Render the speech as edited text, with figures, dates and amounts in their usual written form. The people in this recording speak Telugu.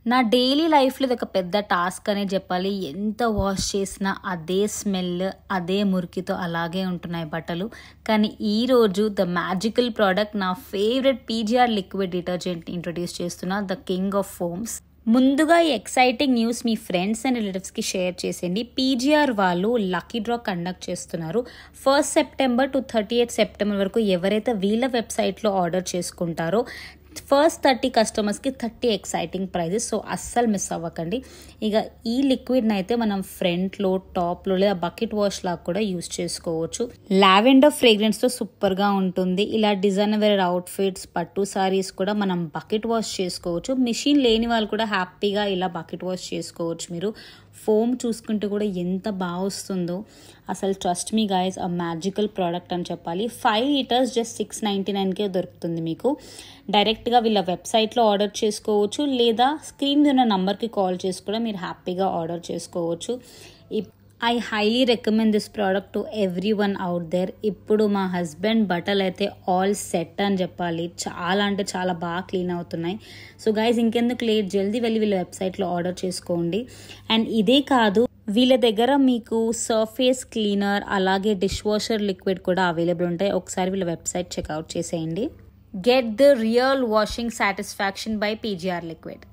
నా డైలీ లైఫ్లో ఇది ఒక పెద్ద టాస్క్ అనే చెప్పాలి. ఎంత వాష్ చేసినా అదే స్మెల్, అదే మురికితో అలాగే ఉంటున్నాయి బట్టలు. కానీ ఈరోజు ద మ్యాజికల్ ప్రోడక్ట్, నా favourite PGR liquid detergent introduce చేస్తున్నా, ద కింగ్ ఆఫ్ ఫోమ్స్. ముందుగా ఈ ఎక్సైటింగ్ న్యూస్ మీ ఫ్రెండ్స్ అండ్ రిలేటివ్స్కి షేర్ చేసేయండి. పీజీఆర్ వాళ్ళు లక్కీ డ్రా కండక్ట్ చేస్తున్నారు. 1 సెప్టెంబర్ టు 30 సెప్టెంబర్ వరకు ఎవరైతే వీళ్ళ వెబ్సైట్లో ఆర్డర్ చేసుకుంటారో ఫస్ట్ 30 కస్టమర్స్కి 30 ఎక్సైటింగ్ ప్రైజెస్. సో అస్సలు మిస్ అవ్వకండి. ఇక ఈ లిక్విడ్ని అయితే మనం ఫ్రంట్లో, టాప్లో లేదా బకెట్ వాష్ లాగా కూడా యూజ్ చేసుకోవచ్చు. లావెండర్ ఫ్రేగ్రెన్స్తో సూపర్గా ఉంటుంది. ఇలా డిజైనర్ వేర్ అవుట్ఫిట్స్, పట్టు సారీస్ కూడా మనం బకెట్ వాష్ చేసుకోవచ్చు. మిషన్ లేని వాళ్ళు కూడా హ్యాపీగా ఇలా బకెట్ వాష్ చేసుకోవచ్చు. మీరు ఫోమ్ చూసుకుంటూ కూడా ఎంత బాగా వస్తుందో అసలు. ట్రస్ట్ మీ గైస్, ఆ మ్యాజికల్ ప్రోడక్ట్ అని చెప్పాలి. 5 లీటర్స్ జస్ట్ 699కే దొరుకుతుంది మీకు. డైరెక్ట్గా వీళ్ళ వెబ్సైట్లో ఆర్డర్ చేసుకోవచ్చు, లేదా స్క్రీన్ ఉన్న నంబర్కి కాల్ చేసి కూడా మీరు హ్యాపీగా ఆర్డర్ చేసుకోవచ్చు. I highly recommend this product to everyone out there. ఇప్పుడు మా హస్బెండ్ బట్టలు అయితే ఆల్ సెట్ అని చెప్పాలి. చాలా అంటే చాలా బాగా క్లీన్ అవుతున్నాయి. సో గైస్, ఇంకెందుకు లేట్, జల్దీ వెళ్ళి వీళ్ళ వెబ్సైట్లో ఆర్డర్ చేసుకోండి. అండ్ ఇదే కాదు, వీళ్ళ దగ్గర మీకు సర్ఫేస్ క్లీనర్ అలాగే డిష్ వాషర్ లిక్విడ్ కూడా అవైలబుల్ ఉంటాయి. ఒకసారి వీళ్ళ వెబ్సైట్ చెక్అవుట్ చేసేయండి. Get the real washing satisfaction by PGR liquid.